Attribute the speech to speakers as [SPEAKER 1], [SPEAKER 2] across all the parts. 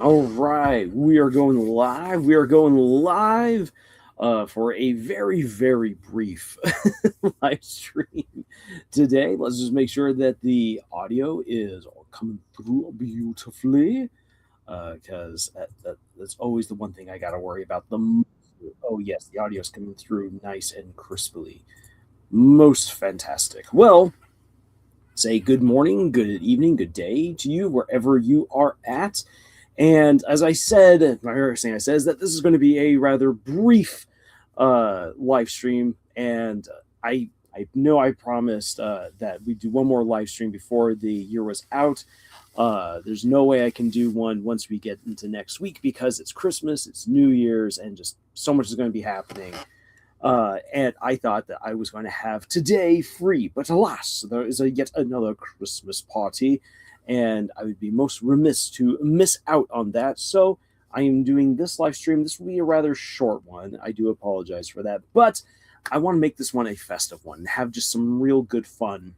[SPEAKER 1] All right, we are going live. We are going live for a very, very brief live stream today. Let's just make sure that the audio is all coming through beautifully, because that's always the one thing I got to worry about. Oh yes, the audio is coming through nice and crisply, most fantastic. Well, say good morning, good evening, good day to you wherever you are at. And as I said, my first thing I said is that this is going to be a rather brief live stream, and I know I promised that we'd do one more live stream before the year was out. There's no way I can do one once we get into next week because it's Christmas, it's New Year's, and just so much is going to be happening. And I thought that I was going to have today free, but alas, there is yet another Christmas party, and I would be most remiss to miss out on that. So I am doing this live stream. This will be a rather short one. I do apologize for that, but I want to make this one a festive one and have just some real good fun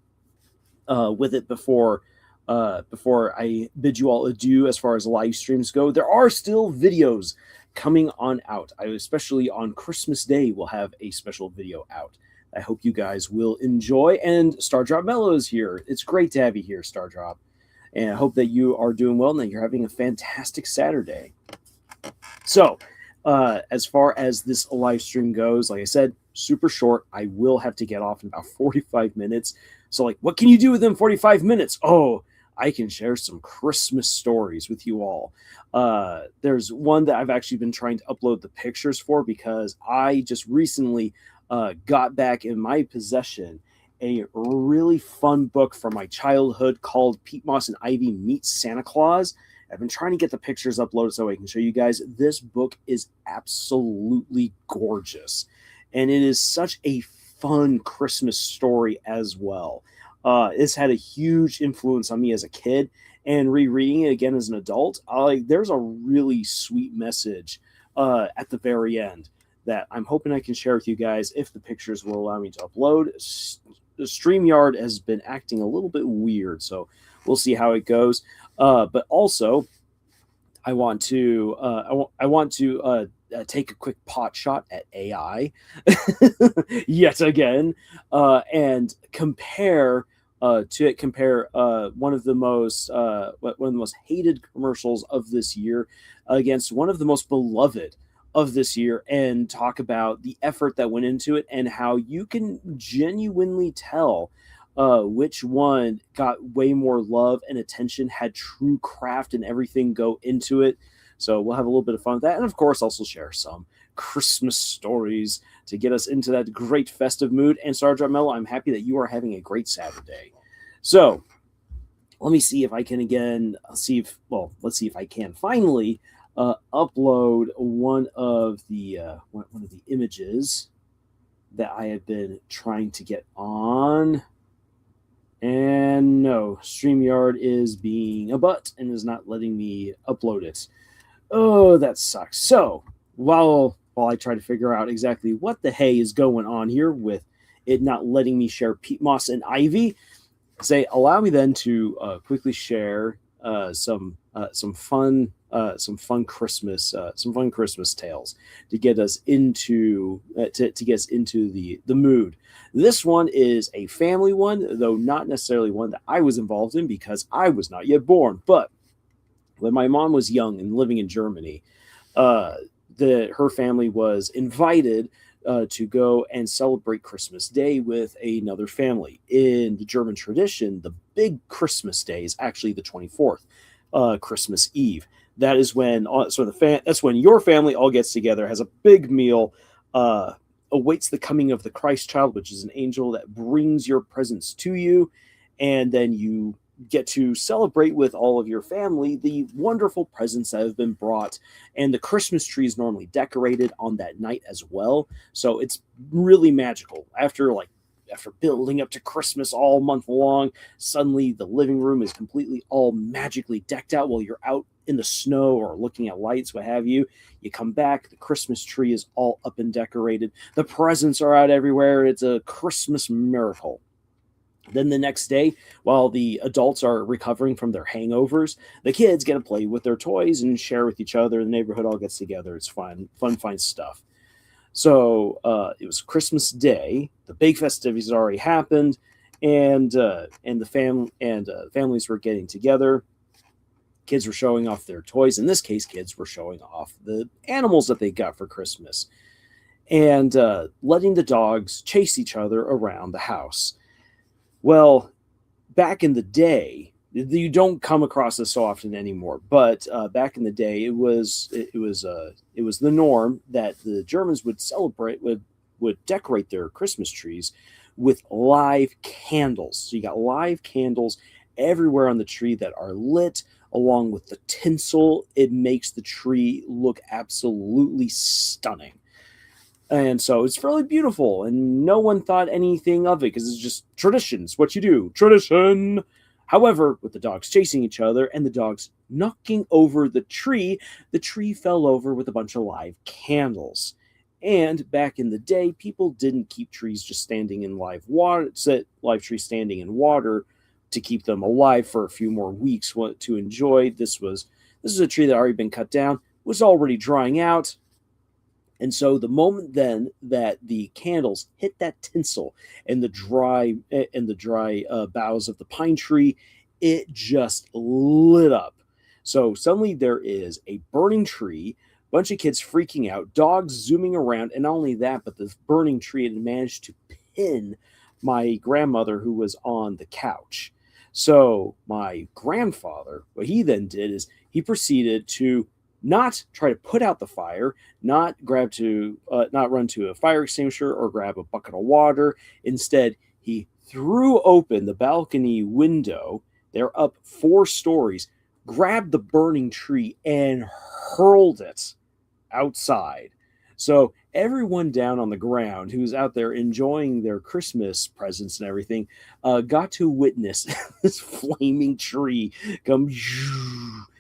[SPEAKER 1] with it before I bid you all adieu as far as live streams go. There are still videos coming on out. I especially on Christmas Day will have a special video out. I hope you guys will enjoy. And Stardrop Mellow is here. It's great to have you here, Stardrop. And I hope that you are doing well and that you're having a fantastic Saturday. So, as far as this live stream goes, like I said, super short. I will have to get off in about 45 minutes. So, like, what can you do within 45 minutes? Oh, I can share some Christmas stories with you all. There's one that I've actually been trying to upload the pictures for because I just recently got back in my possession a really fun book from my childhood called Pete Moss and Ivy Meet Santa Claus. I've been trying to get the pictures uploaded so I can show you guys. This book is absolutely gorgeous, and it is such a fun Christmas story as well. It's had a huge influence on me as a kid, and rereading it again as an adult, there's a really sweet message at the very end that I'm hoping I can share with you guys if the pictures will allow me to upload. The StreamYard has been acting a little bit weird, so we'll see how it goes. But also, I want to take a quick pot shot at AI yet again, and compare one of the most hated commercials of this year against one of the most beloved of this year, and talk about the effort that went into it and how you can genuinely tell which one got way more love and attention, had true craft and everything go into it. So we'll have a little bit of fun with that, and of course also share some Christmas stories to get us into that great festive mood. And Stardrop Mellow, I'm happy that you are having a great Saturday. So let me see if I can let's see if I can finally upload one of the images that I have been trying to get on. And no, StreamYard is being a butt and is not letting me upload it. Oh, that sucks. So while I try to figure out exactly what the hey is going on here with it not letting me share Pete Moss and Ivy, allow me then to quickly share some fun Christmas tales to get us into the mood. This one is a family one, though not necessarily one that I was involved in because I was not yet born. But when my mom was young and living in Germany, her family was invited to go and celebrate Christmas Day with another family. In the German tradition, the big Christmas day is actually the 24th, Christmas Eve. That is when that's when your family all gets together, has a big meal, awaits the coming of the Christ child, which is an angel that brings your presents to you, and then you get to celebrate with all of your family the wonderful presents that have been brought. And the Christmas tree is normally decorated on that night as well, so it's really magical. After building up to Christmas all month long, suddenly the living room is completely all magically decked out while you're out in the snow or looking at lights, what have you. You come back, the Christmas tree is all up and decorated. The presents are out everywhere. It's a Christmas miracle. Then the next day, while the adults are recovering from their hangovers, the kids get to play with their toys and share with each other. The neighborhood all gets together. It's fun stuff. So it was Christmas Day. The big festivities had already happened, and families were getting together. Kids were showing off their toys. In this case, kids were showing off the animals that they got for Christmas, and letting the dogs chase each other around the house. Well, back in the day, you don't come across this so often anymore. But back in the day, it was the norm that the Germans would decorate their Christmas trees with live candles. So you got live candles everywhere on the tree that are lit, along with the tinsel. It makes the tree look absolutely stunning. And so it's fairly beautiful, and no one thought anything of it because it's just traditions. What you do, tradition. However, with the dogs chasing each other and the dogs knocking over the tree fell over with a bunch of live candles. And back in the day, people didn't keep trees just standing in live water, set live trees standing in water to keep them alive for a few more weeks to enjoy. This is a tree that had already been cut down, was already drying out. And so the moment then that the candles hit that tinsel and the dry boughs of the pine tree, it just lit up. So suddenly there is a burning tree, bunch of kids freaking out, dogs zooming around, and not only that, but the burning tree had managed to pin my grandmother who was on the couch. So my grandfather, what he then did is he proceeded to not try to put out the fire, not run to a fire extinguisher or grab a bucket of water. Instead, he threw open the balcony window. They're up 4 stories, grabbed the burning tree and hurled it outside. So everyone down on the ground who's out there enjoying their Christmas presents and everything got to witness this flaming tree come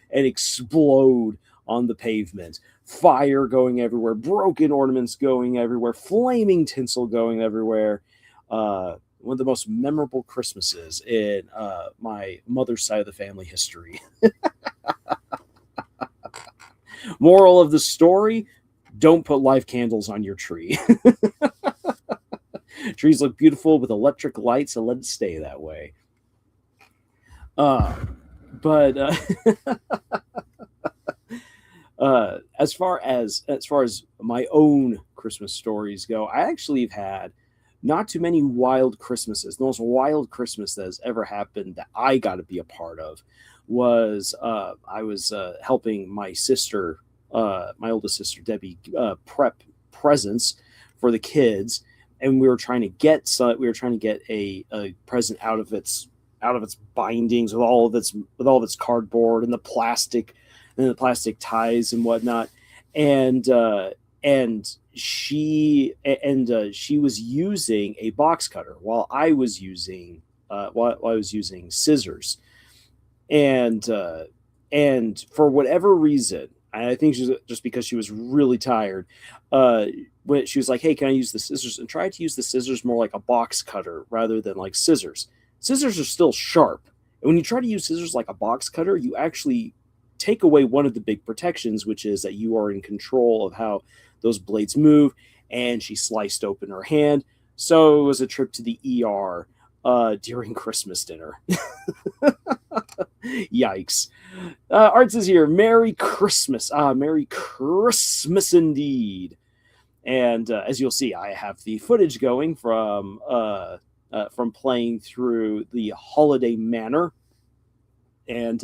[SPEAKER 1] and explode on the pavement. Fire going everywhere, broken ornaments going everywhere, flaming tinsel going everywhere. One of the most memorable Christmases in my mother's side of the family history. Moral of the story: don't put live candles on your tree. Trees look beautiful with electric lights, so let it stay that way. But as far as my own Christmas stories go, I actually have had not too many wild Christmases. The most wild Christmas that has ever happened that I got to be a part of was I was helping my sister, my oldest sister Debbie, prep presents for the kids, and we were trying to get a present out of its bindings with all of its cardboard and the plastic ties and whatnot, and she was using a box cutter while I was using scissors, and for whatever reason, I think she's just because she was really tired. When she was like, "Hey, can I use the scissors?" and tried to use the scissors more like a box cutter rather than like scissors. Scissors are still sharp, and when you try to use scissors like a box cutter, you actually take away one of the big protections, which is that you are in control of how those blades move. And she sliced open her hand. So it was a trip to the ER during Christmas dinner. Yikes. Arts is here. Merry Christmas. Merry Christmas indeed. And as you'll see, I have the footage going from playing through the Holiday Manor and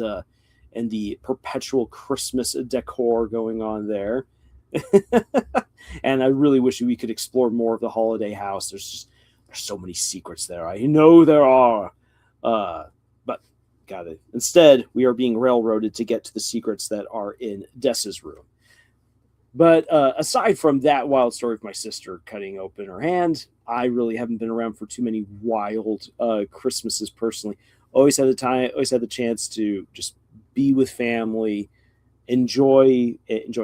[SPEAKER 1] the perpetual Christmas decor going on there. And I really wish we could explore more of the holiday house. There's so many secrets there. I know there are. But got it. Instead, we are being railroaded to get to the secrets that are in Dessa's room. But aside from that wild story of my sister cutting open her hand, I really haven't been around for too many wild Christmases personally. Always had the chance to just be with family, enjoy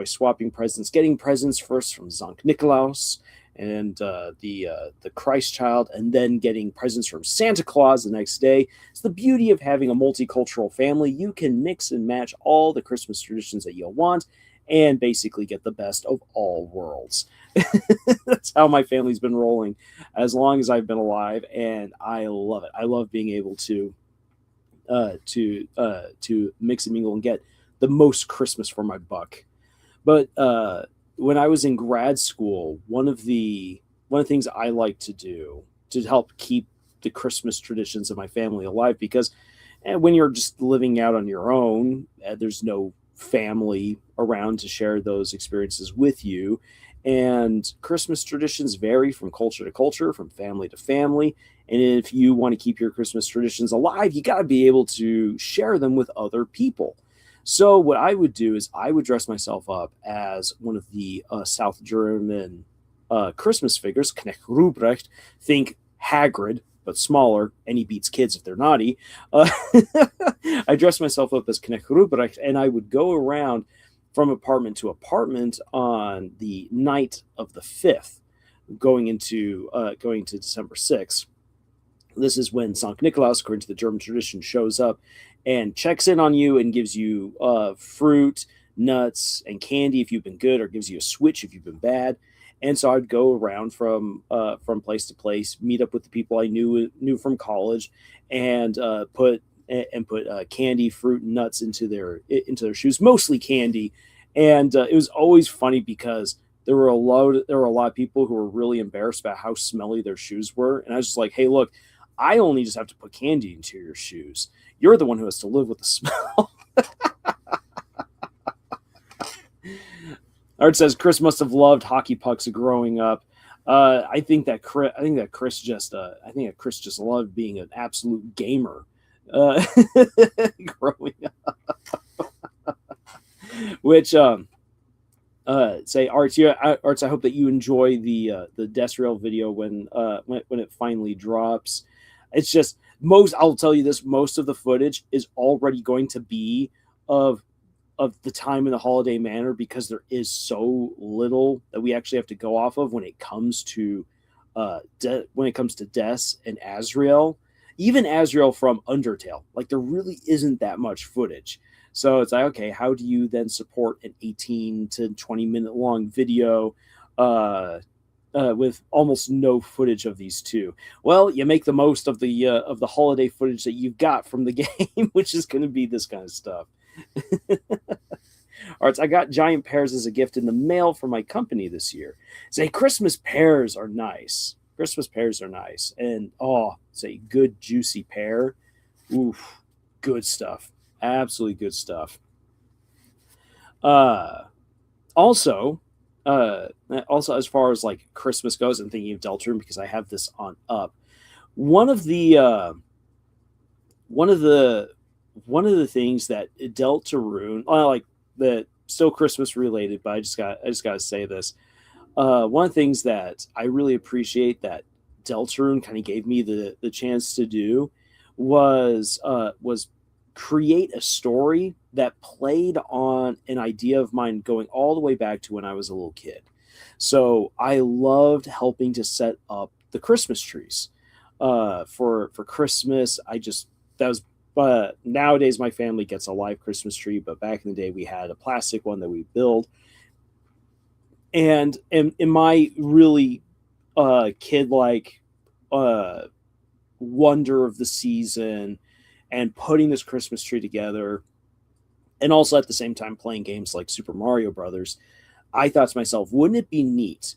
[SPEAKER 1] swapping presents, getting presents first from Sankt Nikolaus, and the Christ child, and then getting presents from Santa Claus the next day. It's the beauty of having a multicultural family. You can mix and match all the Christmas traditions that you'll want, and basically get the best of all worlds. That's how my family's been rolling as long as I've been alive, and I love it. I love being able to mix and mingle and get the most Christmas for my buck. But when I was in grad school, one of the things I like to do to help keep the Christmas traditions of my family alive, because when you're just living out on your own, there's no family around to share those experiences with you. And Christmas traditions vary from culture to culture, from family to family. And if you want to keep your Christmas traditions alive, you got to be able to share them with other people. So what I would do is I would dress myself up as one of the South German Christmas figures, Knecht Ruprecht. Think Hagrid, but smaller, and he beats kids if they're naughty. Uh, I dressed myself up as Knecht Ruprecht, and I would go around from apartment to apartment on the night of the 5th, going to December 6th. This is when St. Nicholas, according to the German tradition, shows up and checks in on you and gives you fruit, nuts, and candy if you've been good, or gives you a switch if you've been bad. And so I'd go around from place to place, meet up with the people I knew from college, and put candy, fruit, and nuts into their shoes, mostly candy. And it was always funny because there were a lot of people who were really embarrassed about how smelly their shoes were, and I was just like, "Hey, look, I only just have to put candy into your shoes. You're the one who has to live with the smell." Art says Chris must have loved hockey pucks growing up. I think that Chris just loved being an absolute gamer uh, growing up. Which say Arts, yeah, Arts. I hope that you enjoy the Desrail video when it finally drops. It's just most. I'll tell you this: most of the footage is already going to be of the time in the Holiday Manor, because there is so little that we actually have to go off of when it comes to Des and Azrael. Even Azrael from Undertale, like there really isn't that much footage. So it's like, okay, how do you then support an 18 to 20-minute long video with almost no footage of these two? Well, you make the most of the holiday footage that you've got from the game, which is going to be this kind of stuff. All right, so I got giant pears as a gift in the mail from my company this year. Say Christmas pears are nice. Christmas pears are nice, and say good juicy pear. Oof, good stuff. Absolutely good stuff. Uh, also, also as far as like Christmas goes, I'm thinking of Deltarune because I have this on up. One of the one of the one of the things that Deltarune, like that, still Christmas related, but I just got to say this. One of the things that I really appreciate that Deltarune kind of gave me the chance to do was create a story that played on an idea of mine going all the way back to when I was a little kid. So I loved helping to set up the Christmas trees for Christmas. That was nowadays my family gets a live Christmas tree, but back in the day we had a plastic one that we build. And in my really kid like uh, wonder of the season and putting this Christmas tree together, and also at the same time playing games like Super Mario Brothers, I thought to myself, wouldn't it be neat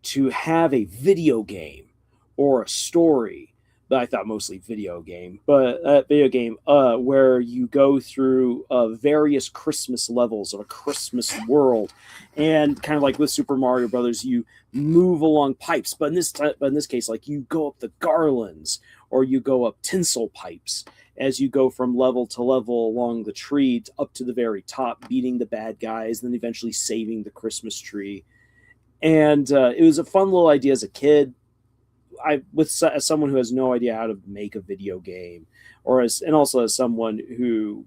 [SPEAKER 1] to have a video game or a story? But I thought mostly video game where you go through various Christmas levels of a Christmas world, and kind of like with Super Mario Brothers, you move along pipes, but in this case, like you go up the garlands or you go up tinsel pipes as you go from level to level along the tree up to the very top, beating the bad guys, and then eventually saving the Christmas tree. And it was a fun little idea as a kid. As someone who has no idea how to make a video game, and also as someone who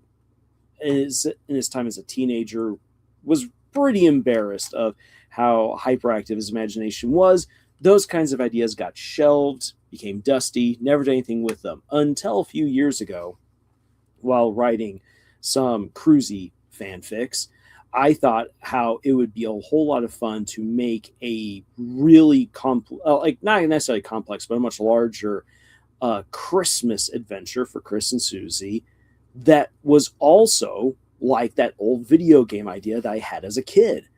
[SPEAKER 1] is in his time as a teenager was pretty embarrassed of how hyperactive his imagination was. Those kinds of ideas got shelved, became dusty, never did anything with them until a few years ago while writing some cruisy fanfics. I thought how it would be a whole lot of fun to make a really like not necessarily complex, but a much larger Christmas adventure for Chris and Susie that was also like that old video game idea that I had as a kid.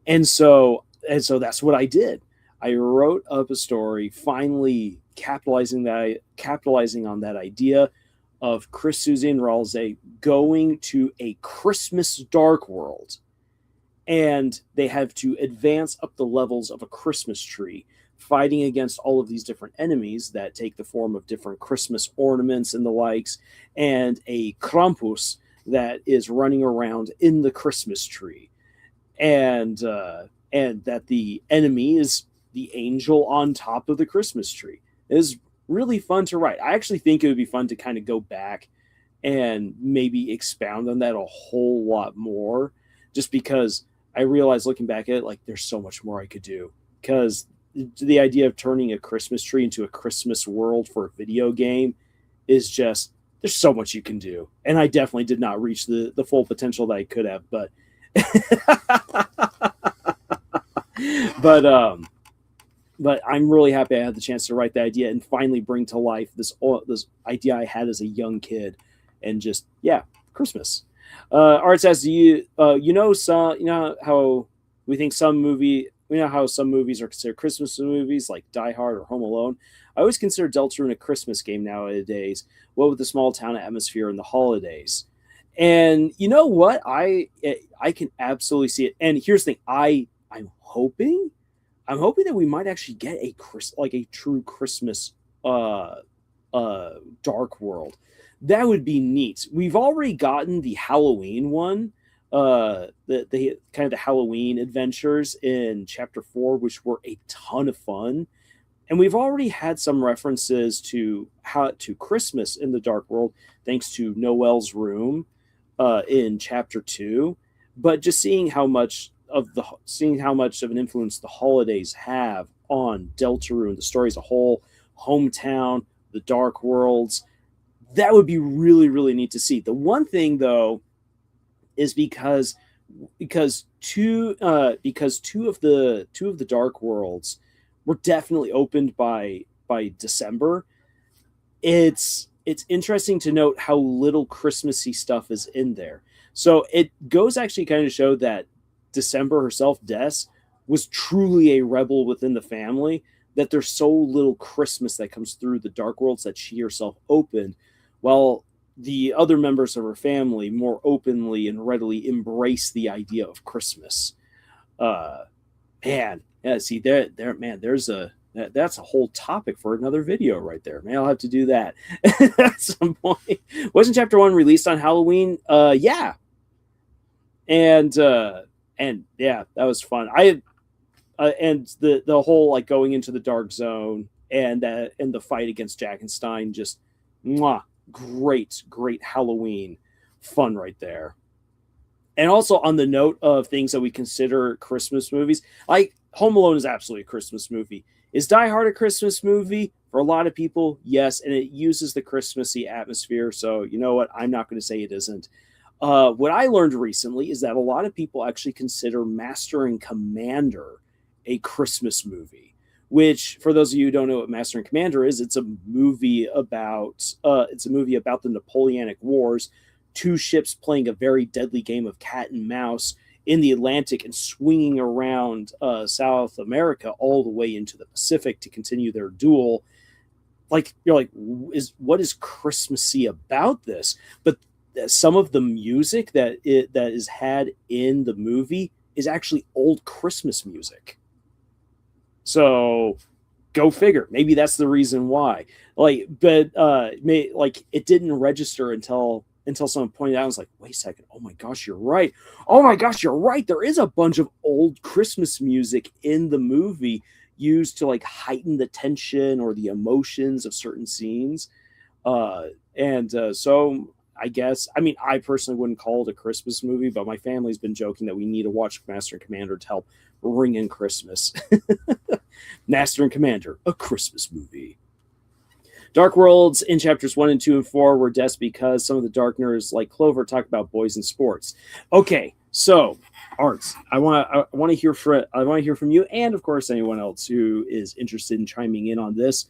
[SPEAKER 1] And so that's what I did. I wrote up a story, finally capitalizing on that idea of Chris, Susie, and Ralsei going to a Christmas dark world, and they have to advance up the levels of a Christmas tree, fighting against all of these different enemies that take the form of different Christmas ornaments and the likes, and a Krampus that is running around in the Christmas tree, and that the enemy is the angel on top of the Christmas tree. It is really fun to write. I actually think it would be fun to kind of go back and maybe expound on that a whole lot more, just because I realized looking back at it, like there's so much more I could do. Because the idea of turning a Christmas tree into a Christmas world for a video game is just, there's so much you can do. And I definitely did not reach the full potential that I could have, but but I'm really happy I had the chance to write the idea and finally bring to life this idea I had as a young kid, and just Christmas. Art says, how we think some movie, how some movies are considered Christmas movies like Die Hard or Home Alone. I always consider Deltarune a Christmas game nowadays. What with the small town atmosphere and the holidays. And you know what? I can absolutely see it. And here's the thing: I'm hoping that we might actually get a true Christmas dark world. That would be neat. We've already gotten the Halloween one, the kind of the Halloween adventures in chapter 4, which were a ton of fun. And we've already had some references to Christmas in the dark world, thanks to Noel's room in chapter 2. But just seeing how much of an influence the holidays have on Deltarune, the story as a whole, hometown, the dark worlds, that would be really, really neat to see. The one thing though is because two of the dark worlds were definitely opened by December. It's interesting to note how little Christmassy stuff is in there. So it goes actually kind of show that December herself, Des, was truly a rebel within the family, that there's so little Christmas that comes through the dark worlds that she herself opened, while the other members of her family more openly and readily embrace the idea of Christmas. See that's a whole topic for another video right there. Man, I'll have to do that at some point. Wasn't chapter 1 released on Halloween? Yeah. And yeah, that was fun. And the whole like going into the dark zone and the fight against Jackenstein, just great Halloween fun right there. And also on the note of things that we consider Christmas movies, like Home Alone is absolutely a Christmas movie. Is Die Hard a Christmas movie? For a lot of people, yes, and it uses the Christmassy atmosphere. So you know what? I'm not going to say it isn't. What I learned recently is that a lot of people actually consider Master and Commander a Christmas movie, which, for those of you who don't know what Master and Commander is, it's a movie about the Napoleonic Wars, two ships playing a very deadly game of cat and mouse in the Atlantic and swinging around South America all the way into the Pacific to continue their duel. Like, you're like, what is Christmassy about this? But some of the music that is had in the movie is actually old Christmas music. So go figure. Maybe that's the reason why. It didn't register until someone pointed out. I was like, wait a second. Oh my gosh, you're right. There is a bunch of old Christmas music in the movie used to like heighten the tension or the emotions of certain scenes. So I guess. I mean, I personally wouldn't call it a Christmas movie, but my family's been joking that we need to watch Master and Commander to help ring in Christmas. Master and Commander, a Christmas movie. Dark Worlds in chapters 1 and 2 and 4 were deaths because some of the Darkners, like Clover, talk about boys and sports. Okay, so Arts, I want to hear from you, and of course anyone else who is interested in chiming in on this.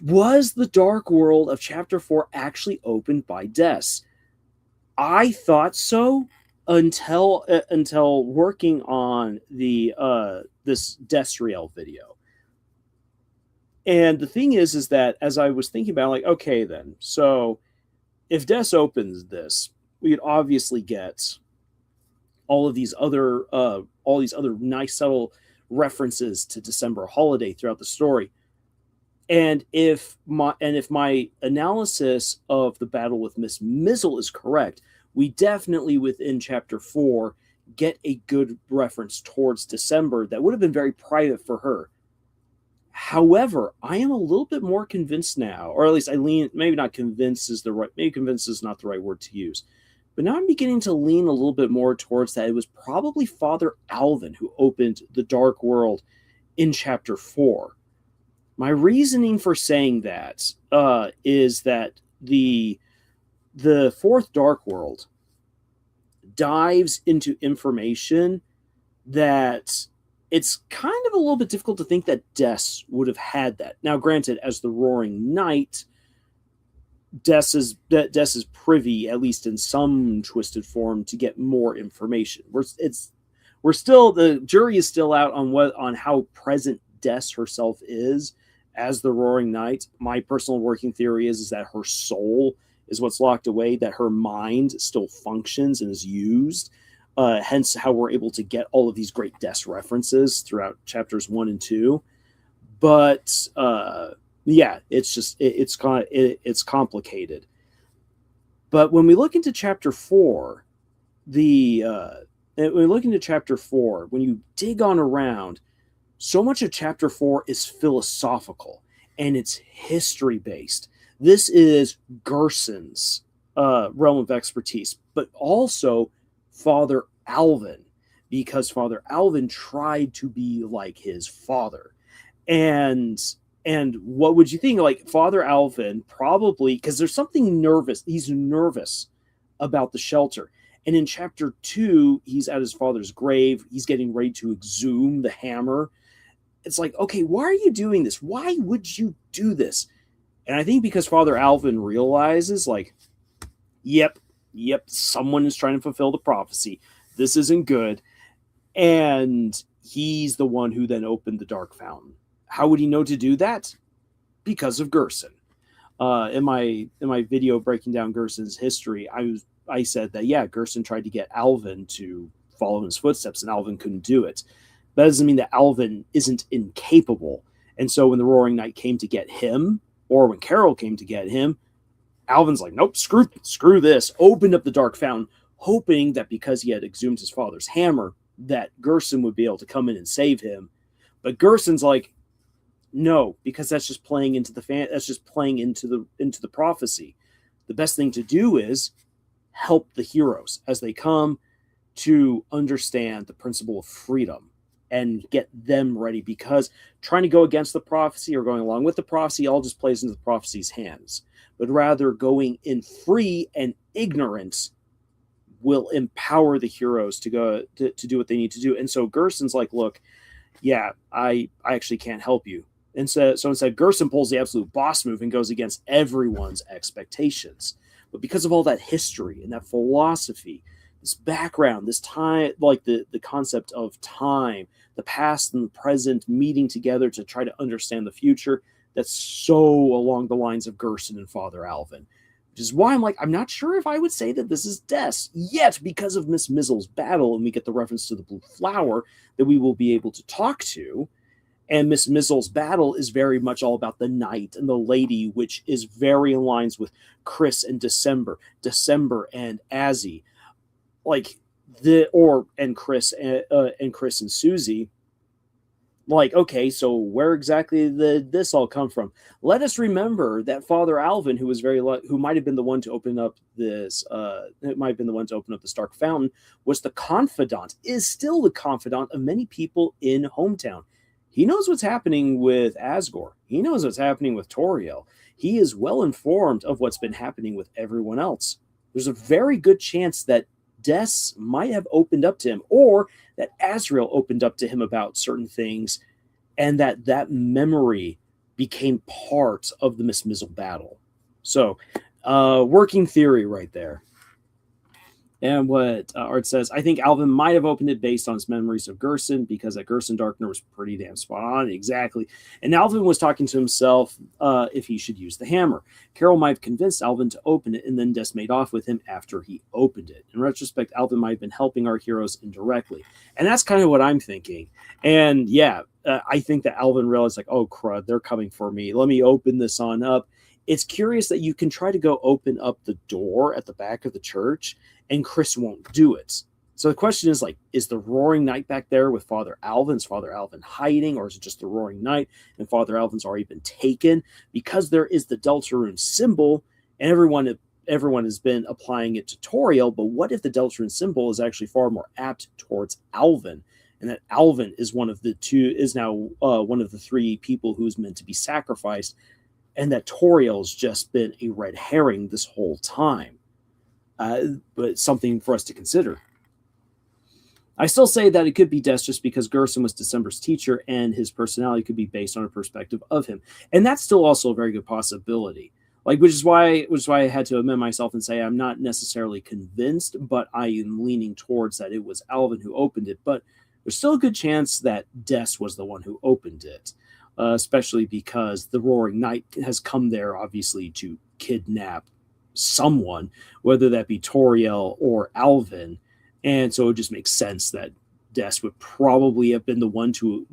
[SPEAKER 1] Was the Dark World of chapter 4 actually opened by deaths? I thought so until working on the this Desriel video. And the thing is that as I was thinking about, like, okay, then, so if Des opens this, we'd obviously get all these other nice subtle references to December holiday throughout the story. And if my analysis of the battle with Miss Mizzle is correct, we definitely within chapter 4 get a good reference towards December that would have been very private for her. However, I am a little bit more convinced now, or at least I lean, maybe not convinced is maybe convinced is not the right word to use, but now I'm beginning to lean a little bit more towards that it was probably Father Alvin who opened the Dark World in chapter 4. My reasoning for saying that is that the fourth Dark World dives into information that it's kind of a little bit difficult to think that Des would have had that. Now, granted, as the Roaring Knight, Des is privy, at least in some twisted form, to get more information. We're still, the jury is still out on how present Des herself is as the Roaring Knight. My personal working theory is that her soul is what's locked away, that her mind still functions and is used. Hence how we're able to get all of these great Des references throughout chapters 1 and 2. But yeah, it's complicated. But when we look into chapter 4, when you dig on around, so much of chapter 4 is philosophical and it's history based. This is Gerson's realm of expertise, but also Father Alvin, because Father Alvin tried to be like his father. And what would you think? Like, Father Alvin probably, because there's something nervous. He's nervous about the shelter. And in chapter 2, he's at his father's grave. He's getting ready to exhume the hammer. It's like, okay, why are you doing this? Why would you do this? And I think because Father Alvin realizes, like, yep, someone is trying to fulfill the prophecy. This isn't good. And he's the one who then opened the Dark Fountain. How would he know to do that? Because of Gerson. In my video breaking down Gerson's history, I said that, yeah, Gerson tried to get Alvin to follow in his footsteps, and Alvin couldn't do it. That doesn't mean that Alvin isn't incapable. And so when the Roaring Knight came to get him, or when Carol came to get him, Alvin's like, nope, screw this. Opened up the Dark Fountain, hoping that because he had exhumed his father's hammer, that Gerson would be able to come in and save him. But Gerson's like, no, because that's just playing into the prophecy. The best thing to do is help the heroes as they come to understand the principle of freedom and get them ready, because trying to go against the prophecy or going along with the prophecy all just plays into the prophecy's hands. But rather going in free and ignorant will empower the heroes to go to do what they need to do. And so Gerson's like, look, yeah, I actually can't help you. And so instead, Gerson pulls the absolute boss move and goes against everyone's expectations. But because of all that history and that philosophy, this background, this time, like the concept of time, the past and the present meeting together to try to understand the future, that's so along the lines of Gerson and Father Alvin. Which is why I'm like, I'm not sure if I would say that this is Des, yet because of Miss Mizzle's battle, and we get the reference to the blue flower that we will be able to talk to. And Miss Mizzle's battle is very much all about the knight and the lady, which is very in lines with Chris and December and Azzy, like and Chris and Susie. Like, okay, so where exactly did this all come from? Let us remember that Father Alvin, who was who might have been the one to open up this, it might have been the one to open up the Stark Fountain, was the confidant, is still the confidant of many people in Hometown. He knows what's happening with Asgore. He knows what's happening with Toriel. He is well informed of what's been happening with everyone else. There's a very good chance that Des might have opened up to him, or that Azrael opened up to him about certain things, and that memory became part of the Miss Mizzle battle. So, working theory right there. And what Art says, I think Alvin might have opened it based on his memories of Gerson, because that Gerson Darkner was pretty damn spot on. Exactly. And Alvin was talking to himself if he should use the hammer. Carol might have convinced Alvin to open it, and then Des made off with him after he opened it. In retrospect, Alvin might have been helping our heroes indirectly. And that's kind of what I'm thinking. And yeah, I think that Alvin realized, like, oh, crud, they're coming for me. Let me open this on up. It's curious that you can try to go open up the door at the back of the church, and Chris won't do it. So the question is, like, is the Roaring Knight back there with Father Alvin? Is Father Alvin hiding, or is it just the Roaring Knight and Father Alvin's already been taken? Because there is the Deltarune symbol, and everyone has been applying it to Toriel, but what if the Deltarune symbol is actually far more apt towards Alvin, and that Alvin is one of the three people who's meant to be sacrificed, and that Toriel's just been a red herring this whole time? But something for us to consider. I still say that it could be Des, just because Gerson was December's teacher and his personality could be based on a perspective of him. And that's still also a very good possibility. Like, which is why I had to amend myself and say I'm not necessarily convinced, but I am leaning towards that it was Alvin who opened it. But there's still a good chance that Des was the one who opened it, especially because the Roaring Knight has come there, obviously, to kidnap someone, whether that be Toriel or Alvin. And so it just makes sense that Des would probably have been the one to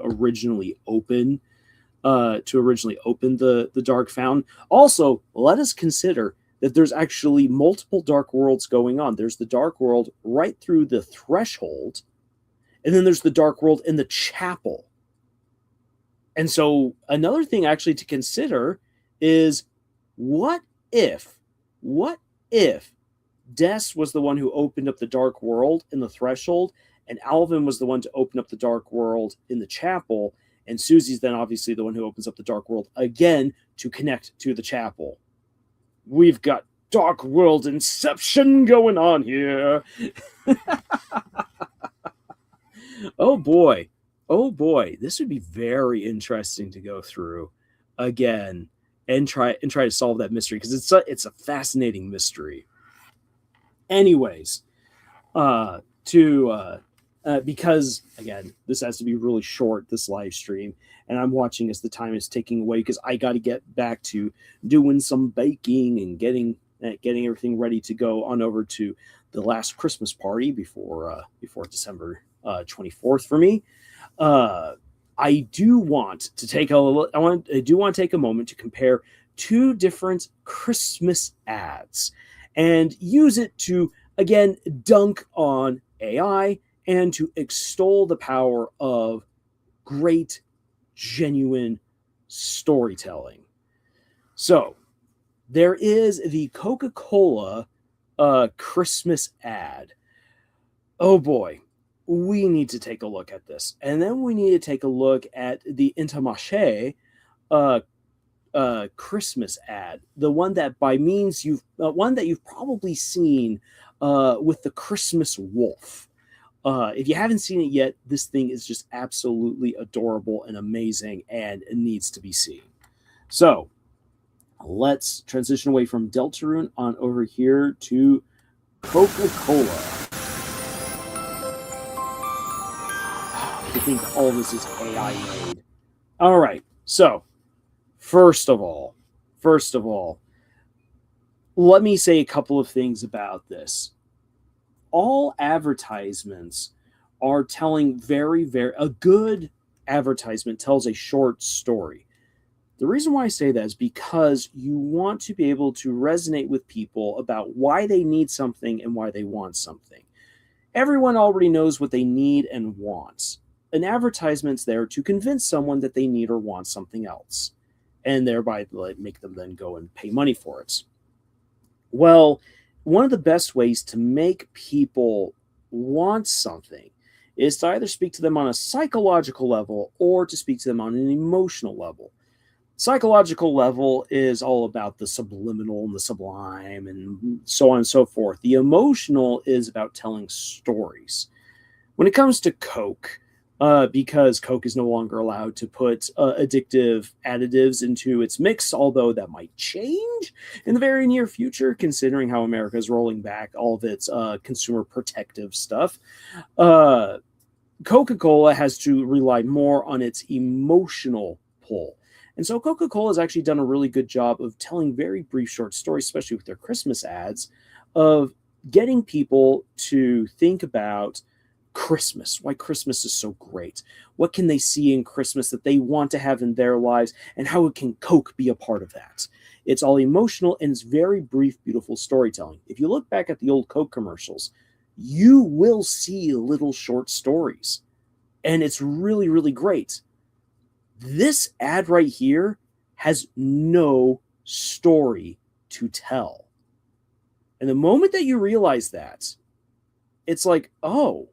[SPEAKER 1] originally open the Dark Fountain. Also, let us consider that there's actually multiple Dark Worlds going on. There's the Dark World right through the threshold, and then there's the Dark World in the chapel. And so another thing actually to consider is, what if Des was the one who opened up the Dark World in the threshold, and Alvin was the one to open up the Dark World in the chapel, and Susie's then obviously the one who opens up the Dark World again to connect to the chapel? We've got Dark World inception going on here. Oh boy, this would be very interesting to go through again and try to solve that mystery, because it's a fascinating mystery. Anyways, because again, this has to be really short, this live stream, and I'm watching as the time is ticking away, because I got to get back to doing some baking and getting everything ready to go on over to the last Christmas party before December 24th for me. I do want to take a moment to compare two different Christmas ads and use it to, again, dunk on AI and to extol the power of great, genuine storytelling. So, there is the Coca-Cola Christmas ad. Oh boy, we need to take a look at this. And then we need to take a look at the Intermarché Christmas ad, the one that you've probably seen with the Christmas wolf. If you haven't seen it yet, this thing is just absolutely adorable and amazing, and it needs to be seen. So let's transition away from Deltarune on over here to Coca-Cola. I think all this is AI made. All right, so First of all, let me say a couple of things about this. All advertisements are telling a good advertisement tells a short story. The reason why I say that is because you want to be able to resonate with people about why they need something and why they want something. Everyone already knows what they need and want. an advertisement's there to convince someone that they need or want something else, and thereby like, make them then go and pay money for it. Well, one of the best ways to make people want something is to either speak to them on a psychological level or to speak to them on an emotional level. Psychological level is all about the subliminal and the sublime and so on and so forth. The emotional is about telling stories. When it comes to Coke, because Coke is no longer allowed to put addictive additives into its mix, although that might change in the very near future, considering how America is rolling back all of its consumer protective stuff. Coca-Cola has to rely more on its emotional pull. And so Coca-Cola has actually done a really good job of telling very brief short stories, especially with their Christmas ads, of getting people to think about Christmas, why Christmas is so great. What can they see in Christmas that they want to have in their lives, and how can Coke be a part of that? It's all emotional, and it's very brief, beautiful storytelling. If you look back at the old Coke commercials, you will see little short stories, and it's really, really great. This ad right here has no story to tell. And the moment that you realize that, it's like, oh,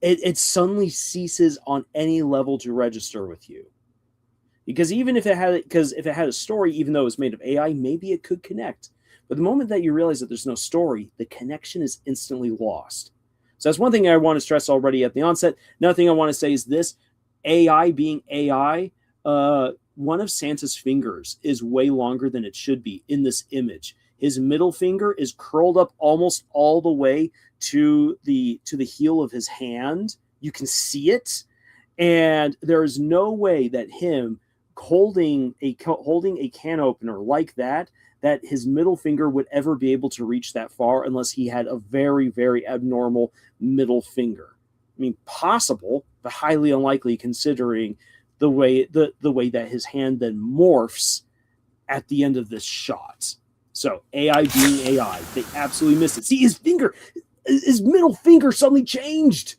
[SPEAKER 1] it suddenly ceases on any level to register with you. Because even if it had a story, even though it was made of AI, maybe it could connect. But the moment that you realize that there's no story, the connection is instantly lost. So that's one thing I want to stress already at the onset. Another thing I want to say is this: AI being AI, one of Santa's fingers is way longer than it should be in this image. His middle finger is curled up almost all the way to the heel of his hand. You can see it, and there is no way that him holding a can opener like that his middle finger would ever be able to reach that far unless he had a very, very abnormal middle finger. I mean, possible, but highly unlikely considering the way that his hand then morphs at the end of this shot. So AI being AI, they absolutely missed it. See, his middle finger suddenly changed.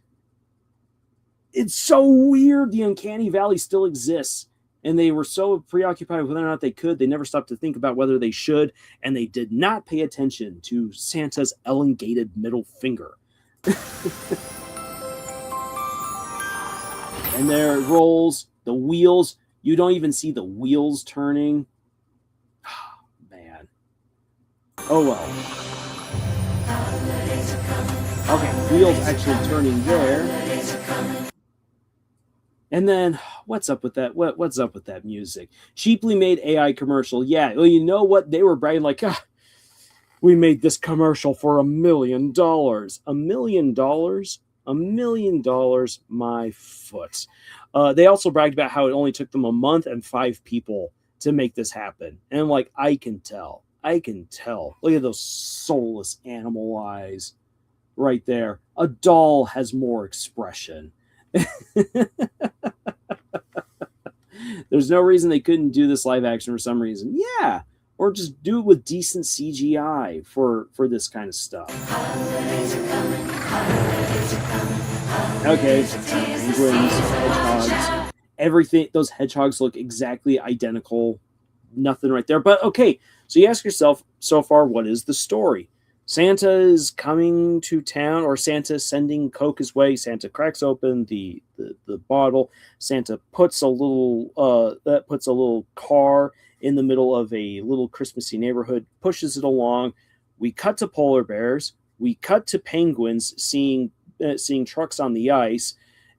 [SPEAKER 1] It's so weird. The uncanny valley still exists. And they were so preoccupied with whether or not they could, they never stopped to think about whether they should, and they did not pay attention to Santa's elongated middle finger. And there it rolls, the wheels. You don't even see the wheels turning. Oh, man. Oh, well. Okay, wheels actually turning there. And then, what's up with that? What's up with that music? Cheaply made AI commercial. Yeah, well, you know what? They were bragging like, we made this commercial for $1 million. $1 million? $1 million, my foot. They also bragged about how it only took them a month and 5 people to make this happen. And I'm like, I can tell. Look at those soulless animal eyes right there. A doll has more expression. There's no reason they couldn't do this live action for some reason. Yeah, or just do it with decent CGI for this kind of stuff. Okay, penguins, hedgehogs, everything. Those hedgehogs look exactly identical. Nothing right there. But okay, so you ask yourself, so far, what is the story? Santa is coming to town, or Santa is sending Coke his way. Santa cracks open the bottle. Santa puts a little car in the middle of a little Christmassy neighborhood, pushes it along. We cut to polar bears. We cut to penguins seeing trucks on the ice,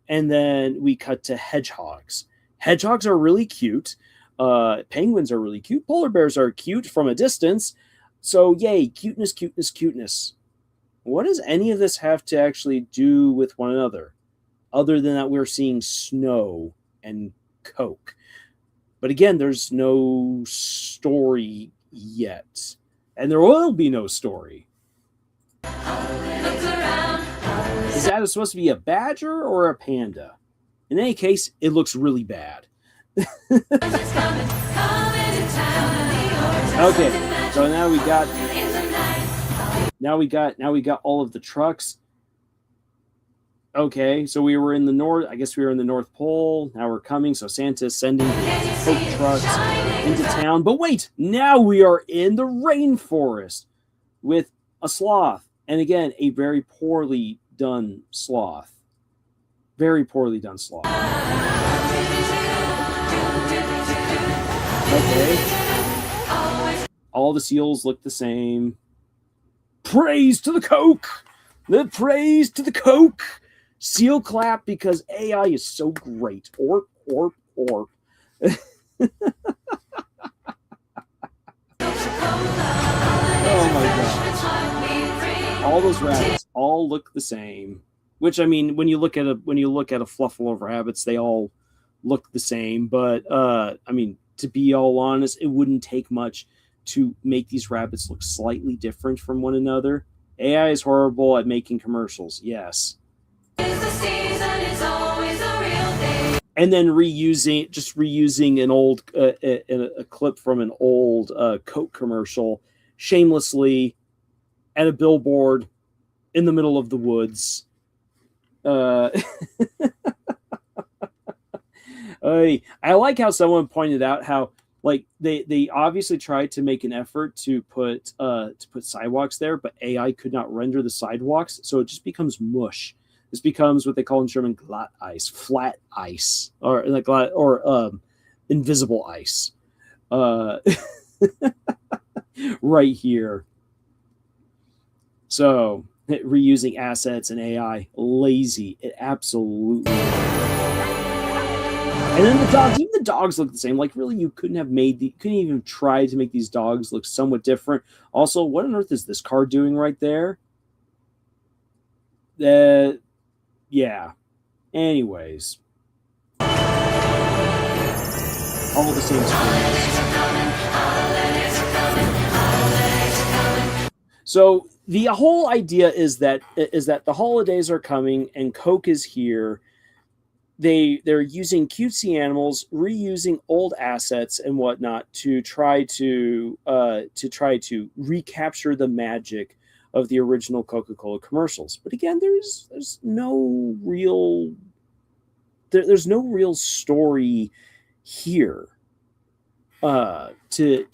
[SPEAKER 1] and then we cut to hedgehogs. Hedgehogs are really cute. Penguins are really cute. Polar bears are cute from a distance. So, yay, cuteness, cuteness, cuteness. What does any of this have to actually do with one another, other than that we're seeing snow and Coke? But again, there's no story yet. And there will be no story. Is that supposed to be a badger or a panda? In any case, it looks really bad. Okay. So now we got all of the trucks. Okay, so we were in the north. I guess we were in the North Pole. Now we're coming. So Santa's sending the Coke trucks into town. But wait, now we are in the rainforest with a sloth. And again, a very poorly done sloth. Very poorly done sloth. Okay. All the seals look the same. Praise to the Coke! The praise to the Coke! Seal clap because AI is so great. Or. Oh my god! All those rabbits all look the same. Which I mean, when you look at a fluffle of rabbits, they all look the same. But I mean, to be all honest, it wouldn't take much to make these rabbits look slightly different from one another. AI is horrible at making commercials. Yes. And then reusing an old a clip from an old Coke commercial shamelessly at a billboard in the middle of the woods. I like how someone pointed out how like they obviously tried to make an effort to put sidewalks there, but AI could not render the sidewalks, so it just becomes mush. This becomes what they call in German glatt ice, flat ice, or like invisible ice. Right here. So reusing assets and AI, lazy. It absolutely. And then even the dogs look the same. Like, really, you couldn't even try to make these dogs look somewhat different. Also, what on earth is this car doing right there? Yeah. Anyways. All the same screens. So the whole idea is that the holidays are coming and Coke is here. They're using cutesy animals, reusing old assets and whatnot to try to recapture the magic of the original Coca-Cola commercials. But again, there's no real story here to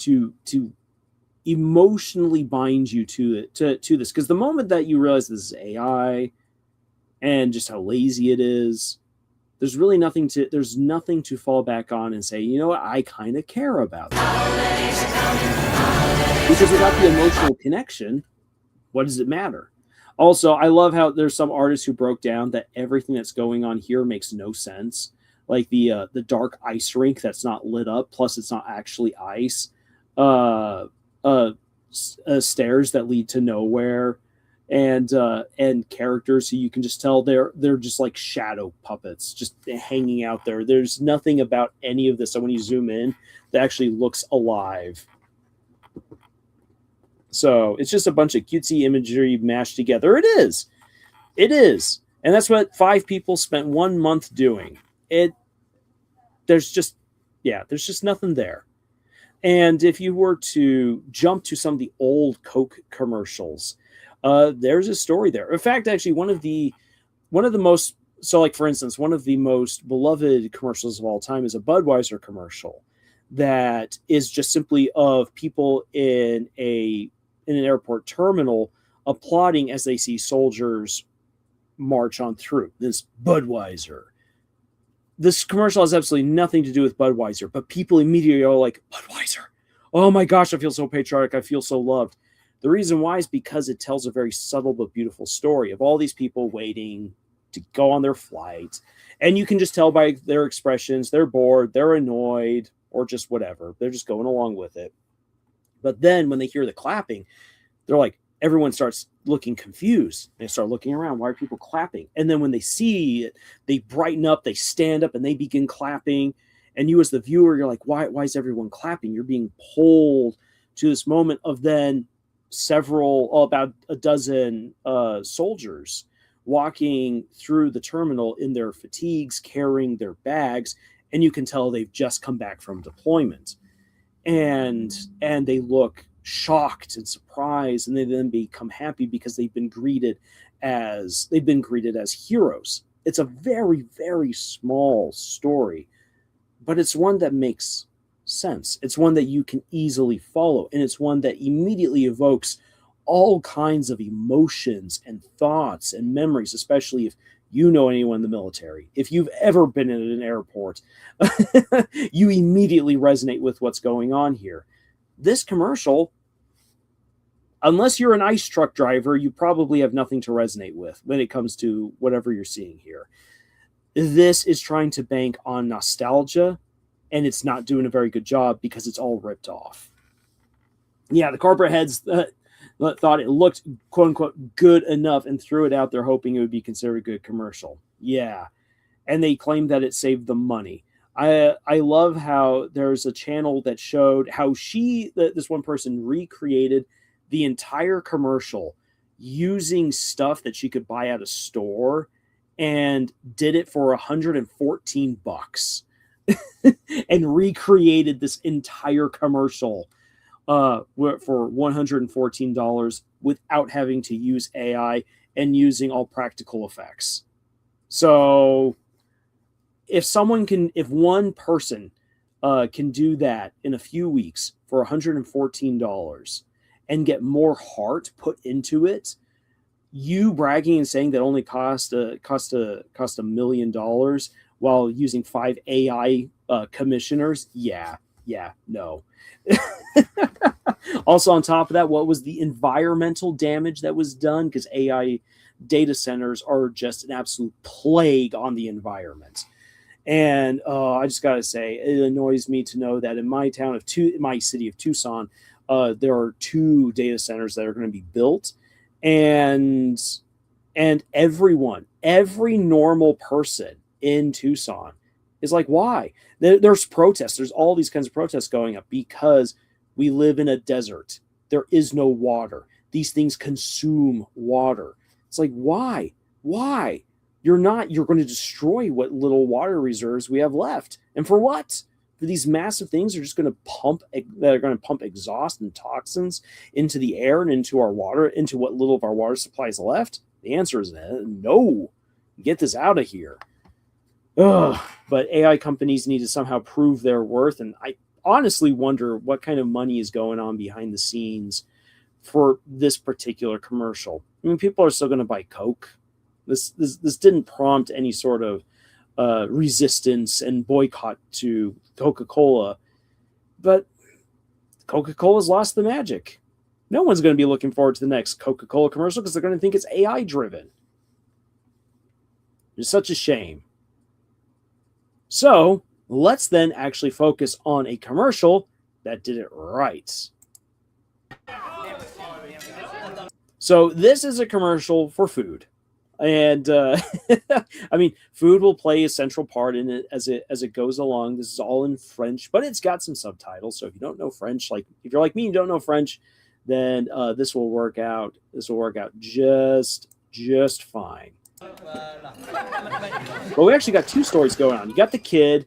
[SPEAKER 1] emotionally bind you to this, because the moment that you realize this is AI and just how lazy it is, there's nothing to fall back on and say, you know what, I kind of care about that. Because without the emotional connection, what does it matter? Also, I love how there's some artists who broke down that everything that's going on here makes no sense. Like the dark ice rink that's not lit up, plus it's not actually ice. Stairs that lead to nowhere, and characters who you can just tell they're just like shadow puppets just hanging out there. There's nothing about any of this, so when you zoom in, that actually looks alive. So it's just a bunch of cutesy imagery mashed together. It is, and that's what 5 people spent 1 month doing. There's just nothing there. And if you were to jump to some of the old Coke commercials, there's a story there. In fact, actually, one of the most, so like for instance, one of the most beloved commercials of all time is a Budweiser commercial that is just simply of people in an airport terminal applauding as they see soldiers march on through. This Budweiser. This commercial has absolutely nothing to do with Budweiser, but people immediately are like, Budweiser. Oh my gosh, I feel so patriotic. I feel so loved. The reason why is because it tells a very subtle but beautiful story of all these people waiting to go on their flight. And you can just tell by their expressions, they're bored, they're annoyed, or just whatever. They're just going along with it. But then when they hear the clapping, they're like, everyone starts looking confused. They start looking around. Why are people clapping? And then when they see it, they brighten up, they stand up, and they begin clapping. And you as the viewer, you're like, why is everyone clapping? You're being pulled to this moment of then about a dozen soldiers walking through the terminal in their fatigues, carrying their bags, and you can tell they've just come back from deployment. And they look shocked and surprised, and they then become happy because they've been greeted as heroes. It's a very, very small story, but it's one that makes sense. It's one that you can easily follow, and it's one that immediately evokes all kinds of emotions and thoughts and memories, especially if you know anyone in the military. If you've ever been in an airport, you immediately resonate with what's going on here. This commercial, unless you're an ice truck driver, you probably have nothing to resonate with when it comes to whatever you're seeing here. This is trying to bank on nostalgia, and it's not doing a very good job because it's all ripped off. Yeah, the corporate heads thought it looked, quote unquote, good enough and threw it out there hoping it would be considered a good commercial. Yeah. And they claimed that it saved them money. I love how there's a channel that showed how this one person recreated the entire commercial using stuff that she could buy at a store and did it for $114 and recreated this entire commercial for $114 without having to use AI and using all practical effects. So if one person can do that in a few weeks for $114 and get more heart put into it, you bragging and saying that only cost $1 million while using 5 AI commissioners, no. Also, on top of that, what was the environmental damage that was done? Because AI data centers are just an absolute plague on the environment. And I just got to say, it annoys me to know that in my city of Tucson, there are 2 data centers that are going to be built, and every normal person in Tucson is like, why? There's protests. There's all these kinds of protests going up because we live in a desert. There is no water. These things consume water. It's like, why? You're going to destroy what little water reserves we have left. And for what? For these massive things are just going to pump exhaust and toxins into the air and into our water, into what little of our water supply is left? The answer is no. Get this out of here. Ugh. But AI companies need to somehow prove their worth, and I honestly wonder what kind of money is going on behind the scenes for this particular commercial. I mean, people are still going to buy Coke. This didn't prompt any sort of resistance and boycott to Coca-Cola, but Coca-Cola's lost the magic. No one's going to be looking forward to the next Coca-Cola commercial because they're going to think it's AI driven. It's such a shame. So let's then actually focus on a commercial that did it right. So this is a commercial for food. And I mean, food will play a central part in it as it goes along. This is all in French, but it's got some subtitles. So if you don't know French, like if you're like me and don't know French, then this will work out. This will work out just fine. But we actually got 2 stories going on. You got the kid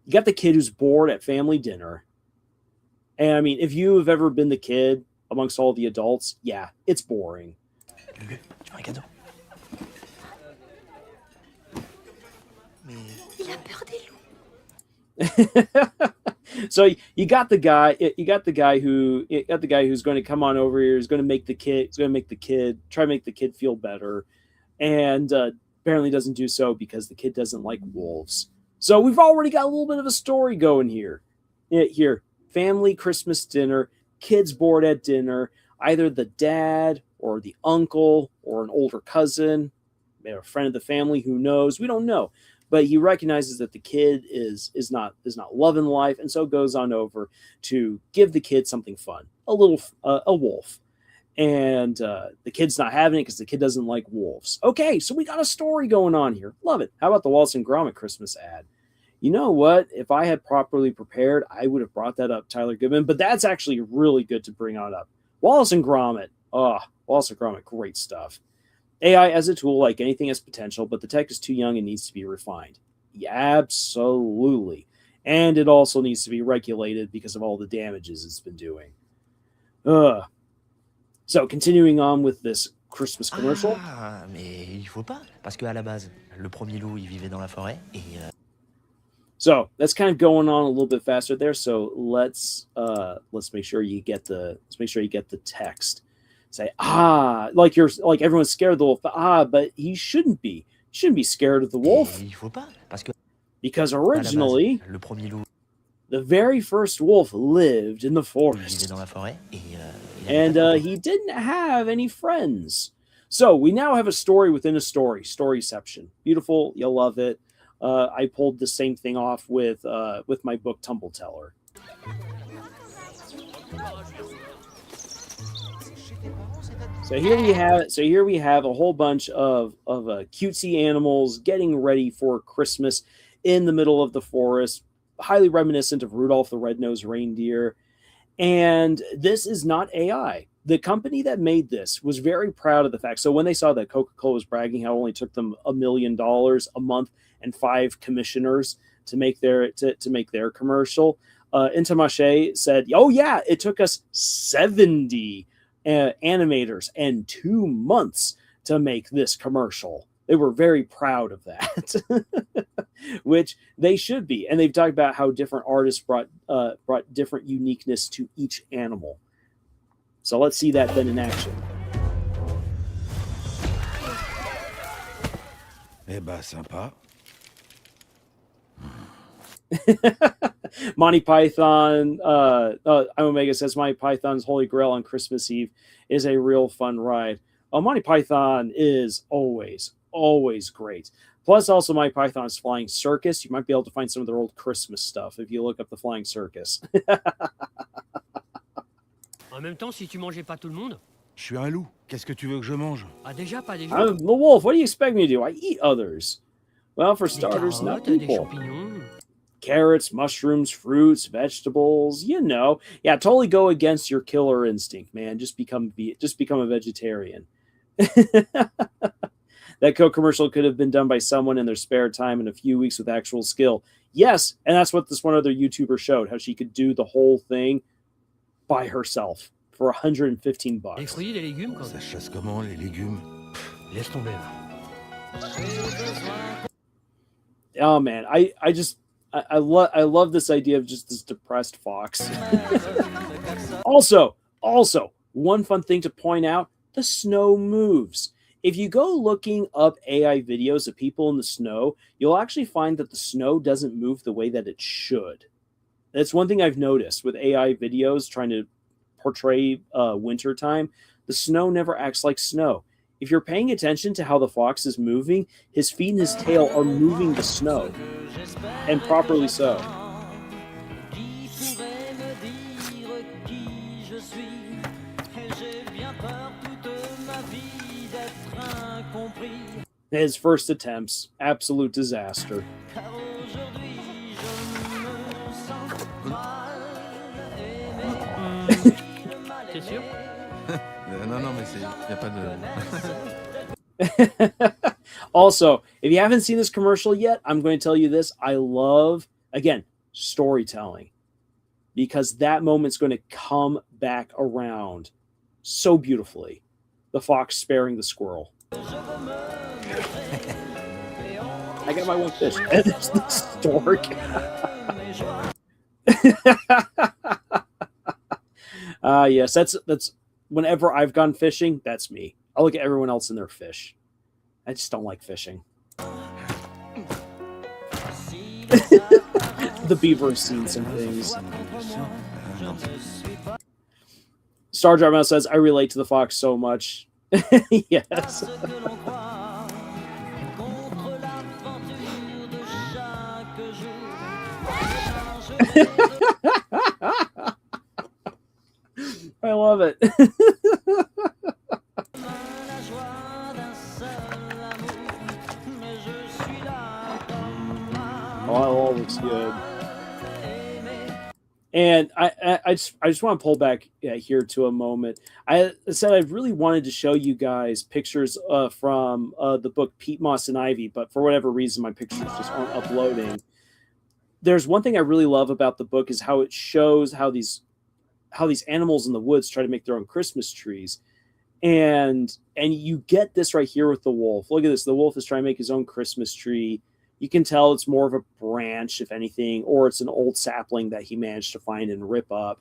[SPEAKER 1] who's bored at family dinner. And I mean, if you have ever been the kid amongst all the adults, yeah, it's boring. So you got the guy who's going to come on over here, is going to make the kid feel better, and apparently doesn't do so because the kid doesn't like wolves. So we've already got a little bit of a story going here. Family Christmas dinner, kids bored at dinner, either the dad or the uncle or an older cousin, maybe a friend of the family, who knows, we don't know. But he recognizes that the kid is not loving life, and so goes on over to give the kid something fun, a wolf. And the kid's not having it because the kid doesn't like wolves. Okay, so we got a story going on here. Love it. How about the Wallace and Gromit Christmas ad? You know what? If I had properly prepared, I would have brought that up, Tyler Goodman. But that's actually really good to bring on up. Wallace and Gromit. Wallace and Gromit, great stuff. AI as a tool, like anything, has potential, but the tech is too young and needs to be refined. Yeah, absolutely. And it also needs to be regulated because of all the damages it's been doing. So continuing on with this Christmas commercial.
[SPEAKER 2] Ah, mais il faut pas, parce qu'à la base, le premier loup, il vivait dans la forêt, et
[SPEAKER 1] So that's kind of going on a little bit faster there. So let's make sure you get the text. Say like you're like everyone's scared of the wolf, but he shouldn't be. He shouldn't be scared of the wolf
[SPEAKER 2] il faut pas, parce que
[SPEAKER 1] because
[SPEAKER 2] à la base,
[SPEAKER 1] originally
[SPEAKER 2] le premier loup,
[SPEAKER 1] the very first wolf lived in the
[SPEAKER 2] il vivait dans
[SPEAKER 1] forest
[SPEAKER 2] la forêt, et il avait pas
[SPEAKER 1] and
[SPEAKER 2] de copains.
[SPEAKER 1] he didn't have any friends. So we now have a story within a story, storyception. Beautiful, you'll love it. I pulled the same thing off with my book Tumble Teller. So here we have a whole bunch of cutesy animals getting ready for Christmas in the middle of the forest, highly reminiscent of Rudolph the Red-Nosed Reindeer. And this is not AI. The company that made this was very proud of the fact. So when they saw that Coca-Cola was bragging how it only took them $1 million a month and 5 commissioners to make their commercial, Intermarché said, "Oh yeah, it took us 70 animators and 2 months to make this commercial." They were very proud of that, which they should be. And they've talked about how different artists brought different uniqueness to each animal. So let's see that then in action.
[SPEAKER 3] Eh ben, sympa.
[SPEAKER 1] Monty Python, Omega says Monty Python's Holy Grail on Christmas Eve is a real fun ride. Monty Python is always great. Plus, also Monty Python's Flying Circus. You might be able to find some of their old Christmas stuff if you look up the Flying Circus.
[SPEAKER 4] En même temps, si tu mangeais pas tout le monde.
[SPEAKER 3] Je suis un loup. Qu'est-ce que tu veux que je mange?
[SPEAKER 4] Ah, déjà, pas des
[SPEAKER 1] I'm the wolf. What do you expect me to do? I eat others. Well, for starters, not
[SPEAKER 4] des
[SPEAKER 1] people.
[SPEAKER 4] champignons.
[SPEAKER 1] Carrots, mushrooms, fruits, vegetables, Yeah, totally go against your killer instinct, man. Just become a vegetarian. That Coke commercial could have been done by someone in their spare time in a few weeks with actual skill. Yes, and that's what this one other YouTuber showed, how she could do the whole thing by herself for $115.
[SPEAKER 4] Les fruits, les légumes, quoi.
[SPEAKER 3] Ça chasse comment, les légumes?
[SPEAKER 4] Laisse tomber.
[SPEAKER 1] Oh man, I love this idea of just this depressed fox. Also, one fun thing to point out, the snow moves. If you go looking up AI videos of people in the snow, you'll actually find that the snow doesn't move the way that it should. That's one thing I've noticed with AI videos trying to portray wintertime. The snow never acts like snow. If you're paying attention to how the fox is moving, his feet and his tail are moving the snow, and properly so. His first attempts, absolute disaster.
[SPEAKER 4] T'es sûr?
[SPEAKER 3] Non, mais y a pas de...
[SPEAKER 1] Also, if you haven't seen this commercial yet, I'm going to tell you this. I love, again, storytelling, because that moment's going to come back around so beautifully. The fox sparing the squirrel. I got my one fish. And there's the stork. Yes, that's whenever I've gone fishing, that's me. I look at everyone else in their fish. I just don't like fishing. The beaver has seen some things. Star Driver says, I relate to the fox so much. Yes. I love it. Oh, all looks good. And I just want to pull back here to a moment. I said I really wanted to show you guys pictures from the book Peat Moss and Ivy, but for whatever reason, my pictures just aren't uploading. There's one thing I really love about the book is how it shows how these animals in the woods try to make their own Christmas trees. And And you get this right here with the wolf. Look at this. The wolf is trying to make his own Christmas tree. You can tell it's more of a branch, if anything, or it's an old sapling that he managed to find and rip up.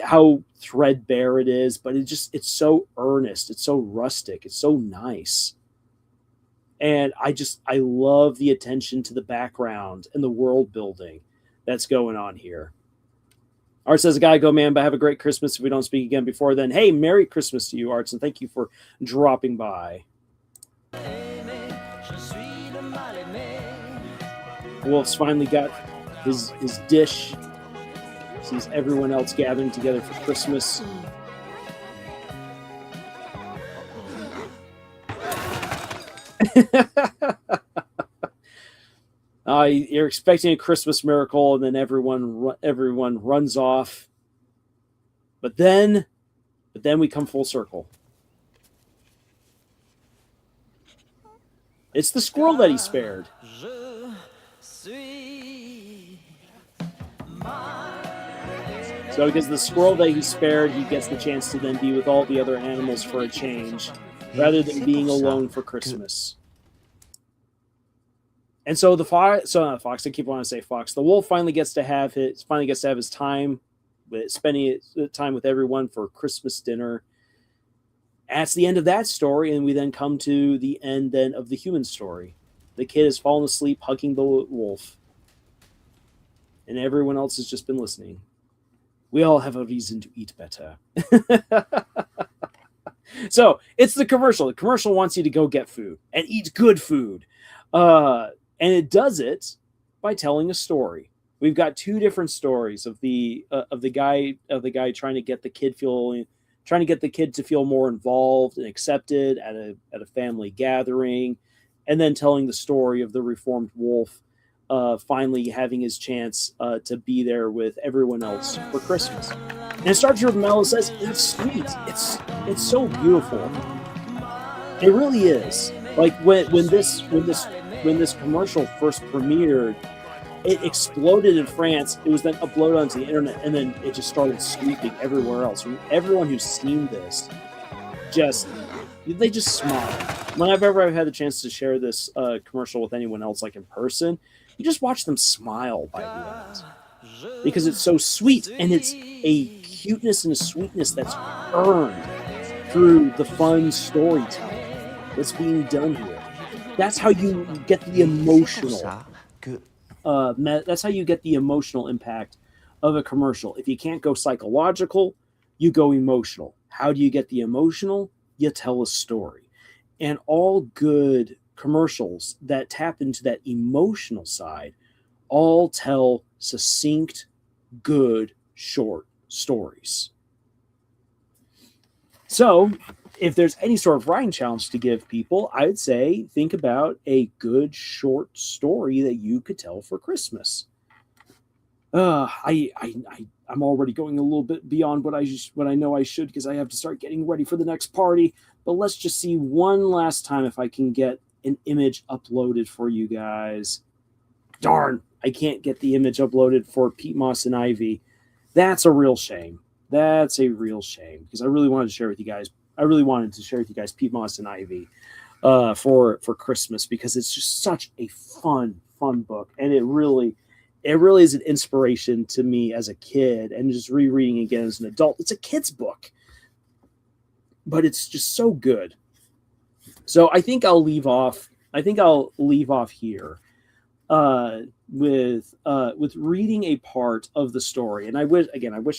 [SPEAKER 1] How threadbare it is, but it's so earnest. It's so rustic. It's so nice. And I love the attention to the background and the world building that's going on here. Art says, I gotta go, man, but have a great Christmas if we don't speak again before then. Hey, Merry Christmas to you, Arts, and thank you for dropping by. Wolf's finally got his dish. Sees everyone else gathering together for Christmas. You're expecting a Christmas miracle, and then everyone runs off. But then we come full circle. It's the squirrel that he spared. So because the squirrel that he spared, he gets the chance to then be with all the other animals for a change, rather than being alone for Christmas. And so the fox, I keep wanting to say fox. The wolf finally gets to have his time with spending time with everyone for Christmas dinner. That's the end of that story, and we then come to the end then of the human story. The kid has fallen asleep hugging the wolf, and everyone else has just been listening. We all have a reason to eat better. So it's the commercial. The commercial wants you to go get food and eat good food. And it does it by telling a story. We've got two different stories of the guy trying to get the kid to feel more involved and accepted at a family gathering, and then telling the story of the reformed wolf finally having his chance to be there with everyone else for Christmas. And it starts with Mel says, it's sweet. It's so beautiful. It really is. Like when this commercial first premiered, it exploded in France. It was then uploaded onto the internet, and then it just started sweeping everywhere else. Everyone who's seen this they just smile. Whenever I've had the chance to share this commercial with anyone else, like in person, you just watch them smile by the end, because it's so sweet, and it's a cuteness and a sweetness that's earned through the fun storytelling that's being done here. That's how you get the emotional. That's how you get the emotional impact of a commercial. If you can't go psychological, you go emotional. How do you get the emotional? You tell a story. And all good commercials that tap into that emotional side all tell succinct, good, short stories. So, if there's any sort of writing challenge to give people, I'd say think about a good short story that you could tell for Christmas. I'm already going a little bit beyond what I know I should, because I have to start getting ready for the next party. But let's just see one last time if I can get an image uploaded for you guys. Darn, I can't get the image uploaded for Pete Moss and Ivy. That's a real shame. That's a real shame, because I really wanted to share with you guys. Pete Moss and Ivy for Christmas, because it's just such a fun book, and it really is an inspiration to me as a kid, and just rereading again as an adult. It's a kid's book, but it's just so good. So I think I'll leave off here with reading a part of the story. And I wish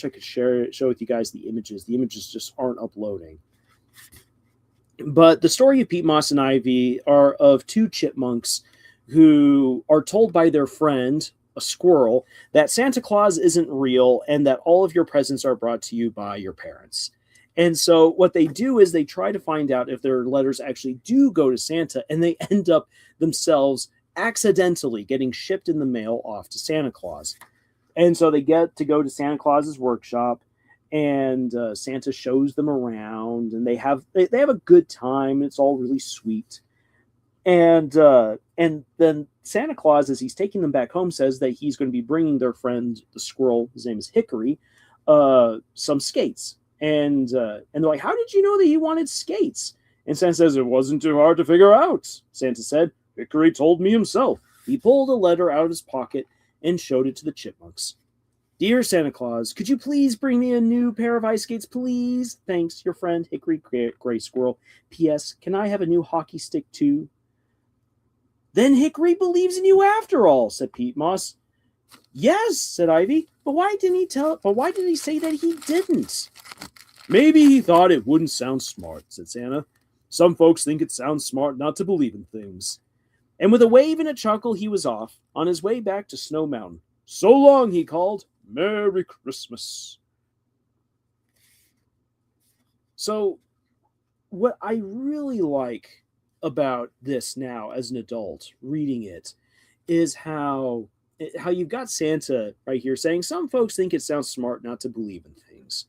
[SPEAKER 1] I could show with you guys the images. The images just aren't uploading. But the story of Pete Moss and Ivy are of two chipmunks who are told by their friend, a squirrel, that Santa Claus isn't real and that all of your presents are brought to you by your parents. And so what they do is they try to find out if their letters actually do go to Santa, and they end up themselves accidentally getting shipped in the mail off to Santa Claus. And so they get to go to Santa Claus's workshop, and Santa shows them around, and they have a good time. It's all really sweet. And then Santa Claus, as he's taking them back home, says that he's going to be bringing their friend, the squirrel, his name is Hickory, some skates. And they're like, how did you know that he wanted skates? And Santa says, it wasn't too hard to figure out. Santa said, Hickory told me himself. He pulled a letter out of his pocket and showed it to the chipmunks. Dear Santa Claus, could you please bring me a new pair of ice skates, please? Thanks, your friend Hickory Gray Squirrel. P.S. Can I have a new hockey stick too? Then Hickory believes in you after all, said Pete Moss. Yes, said Ivy, but why did he say that he didn't? Maybe he thought it wouldn't sound smart, said Santa. Some folks think it sounds smart not to believe in things. And with a wave and a chuckle, he was off, on his way back to Snow Mountain. So long, he called. Merry Christmas. So, what I really like about this now as an adult, reading it, is how you've got Santa right here saying some folks think it sounds smart not to believe in things.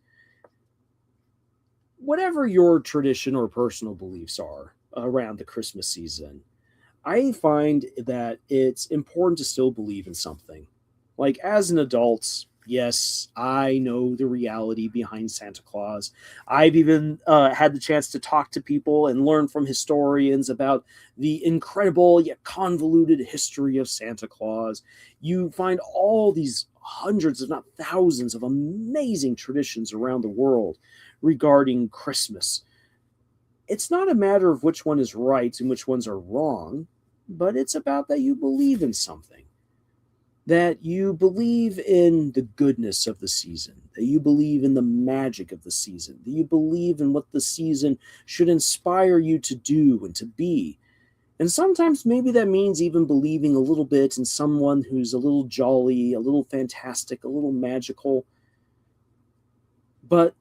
[SPEAKER 1] Whatever your tradition or personal beliefs are around the Christmas season, I find that it's important to still believe in something. Like, as an adult, yes, I know the reality behind Santa Claus. I've even had the chance to talk to people and learn from historians about the incredible yet convoluted history of Santa Claus. You find all these hundreds, if not thousands, of amazing traditions around the world regarding Christmas. It's not a matter of which one is right and which ones are wrong, but it's about that you believe in something. That you believe in the goodness of the season, that you believe in the magic of the season, that you believe in what the season should inspire you to do and to be. And sometimes maybe that means even believing a little bit in someone who's a little jolly, a little fantastic, a little magical. But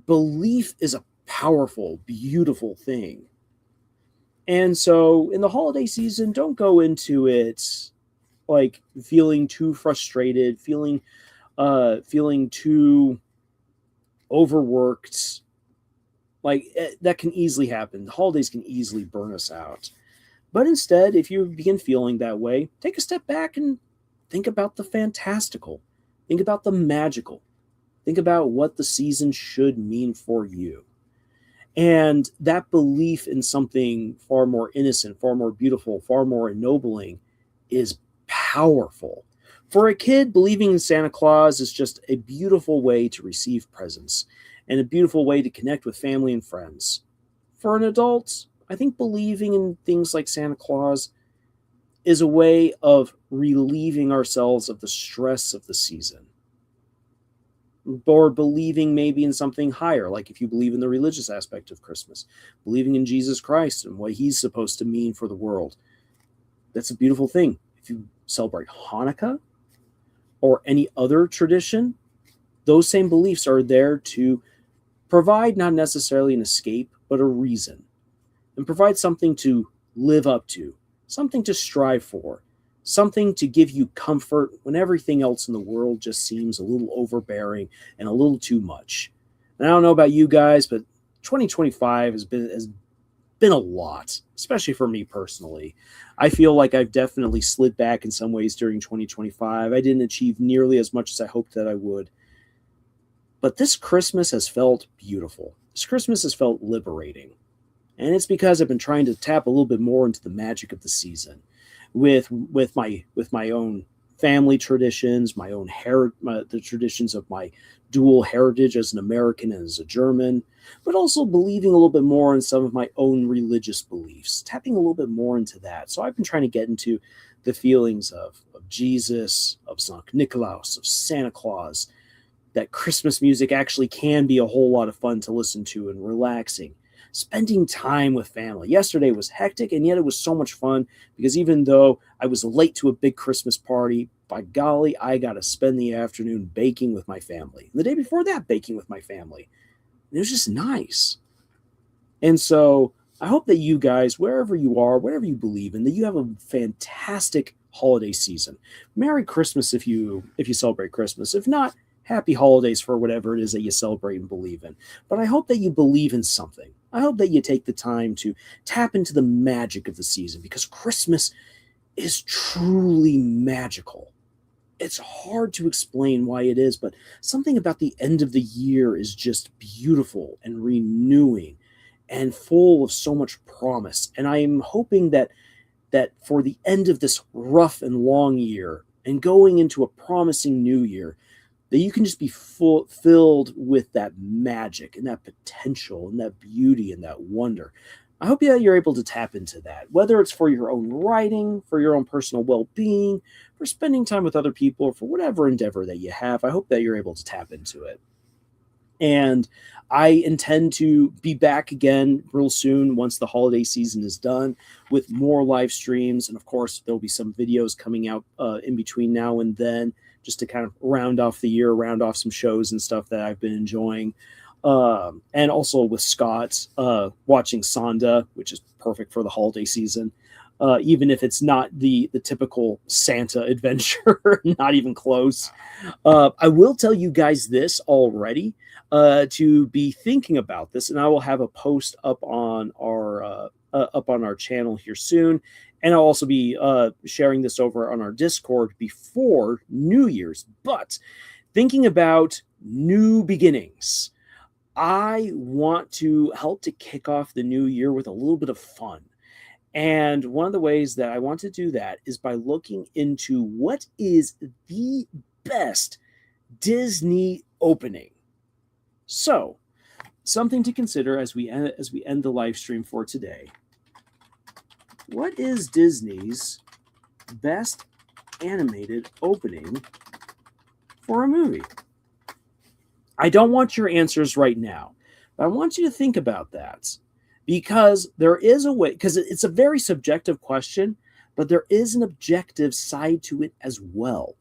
[SPEAKER 1] belief is a powerful, beautiful thing. And so in the holiday season, don't go into it like feeling too frustrated, feeling too overworked. Like, that can easily happen. The holidays can easily burn us out. But instead, if you begin feeling that way, take a step back and think about the fantastical. Think about the magical. Think about what the season should mean for you. And that belief in something far more innocent, far more beautiful, far more ennobling is powerful. For a kid, believing in Santa Claus is just a beautiful way to receive presents and a beautiful way to connect with family and friends. For an adult, I think believing in things like Santa Claus is a way of relieving ourselves of the stress of the season. Or believing maybe in something higher, like if you believe in the religious aspect of Christmas, believing in Jesus Christ and what he's supposed to mean for the world. That's a beautiful thing. If you celebrate Hanukkah or any other tradition, those same beliefs are there to provide not necessarily an escape, but a reason, and provide something to live up to, something to strive for, something to give you comfort when everything else in the world just seems a little overbearing and a little too much. And I don't know about you guys, but 2025 has been a lot, especially for me personally. I feel like I've definitely slid back in some ways during 2025. I didn't achieve nearly as much as I hoped that I would. But this Christmas has felt beautiful. This Christmas has felt liberating. And it's because I've been trying to tap a little bit more into the magic of the season with my own family traditions, my own the traditions of my dual heritage as an American and as a German, but also believing a little bit more in some of my own religious beliefs, tapping a little bit more into that. So I've been trying to get into the feelings of Jesus, of St. Nicholas, of Santa Claus, that Christmas music actually can be a whole lot of fun to listen to and relaxing. Spending time with family. Yesterday was hectic, and yet it was so much fun because even though I was late to a big Christmas party, by golly, I got to spend the afternoon baking with my family. And the day before that, baking with my family. And it was just nice. And so I hope that you guys, wherever you are, whatever you believe in, that you have a fantastic holiday season. Merry Christmas if you celebrate Christmas. If not, happy holidays for whatever it is that you celebrate and believe in. But I hope that you believe in something. I hope that you take the time to tap into the magic of the season, because Christmas is truly magical. It's hard to explain why it is, but something about the end of the year is just beautiful and renewing. and full of so much promise. And I'm hoping that for the end of this rough and long year and going into a promising new year, that you can just be filled with that magic and that potential and that beauty and that wonder. I hope that you're able to tap into that, whether it's for your own writing, for your own personal well-being, for spending time with other people, or for whatever endeavor that you have. I hope that you're able to tap into it. And I intend to be back again real soon once the holiday season is done with more live streams. And of course, there'll be some videos coming out in between now and then, just to kind of round off the year, round off some shows and stuff that I've been enjoying. And also with Scott watching Sonda, which is perfect for the holiday season. Even if it's not the typical Santa adventure, not even close. I will tell you guys this already, to be thinking about this, and I will have a post up on our channel here soon, and I'll also be sharing this over on our Discord before New Year's. But thinking about new beginnings, I want to help to kick off the new year with a little bit of fun. And one of the ways that I want to do that is by looking into what is the best Disney opening. So, something to consider as we end the live stream for today. What is Disney's best animated opening for a movie? I don't want your answers right now, but I want you to think about that. Because there is a way, because it's a very subjective question, but there is an objective side to it as well.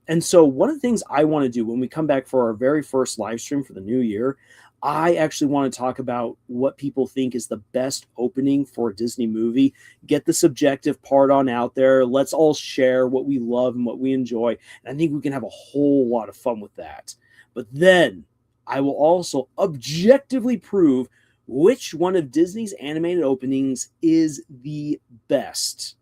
[SPEAKER 1] And so one of the things I want to do when we come back for our very first live stream for the new year, I actually want to talk about what people think is the best opening for a Disney movie. Get the subjective part on out there. Let's all share what we love and what we enjoy. And I think we can have a whole lot of fun with that. But then I will also objectively prove which one of Disney's animated openings is the best.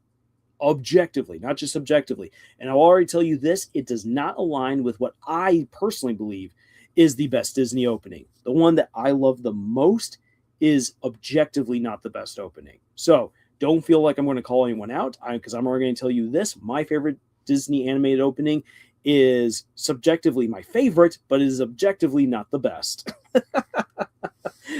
[SPEAKER 1] Objectively, not just subjectively. And I'll already tell you this, it does not align with what I personally believe is the best Disney opening. The one that I love the most is objectively not the best opening. So don't feel like I'm going to call anyone out, because I'm already going to tell you this. My favorite Disney animated opening is subjectively my favorite, but it is objectively not the best.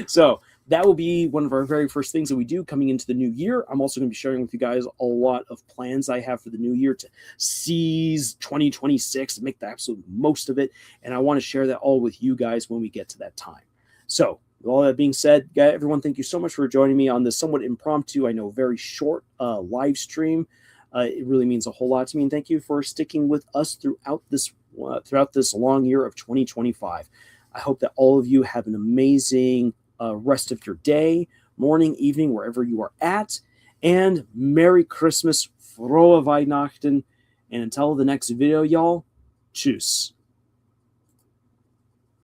[SPEAKER 1] So that will be one of our very first things that we do coming into the new year. I'm also going to be sharing with you guys a lot of plans I have for the new year to seize 2026 and make the absolute most of it. And I want to share that all with you guys when we get to that time. So with all that being said, everyone, thank you so much for joining me on this somewhat impromptu, I know, very short live stream. It really means a whole lot to me. And thank you for sticking with us throughout this long year of 2025. I hope that all of you have an amazing rest of your day, morning, evening, wherever you are at. And Merry Christmas, Frohe Weihnachten. And until the next video, y'all, tschüss.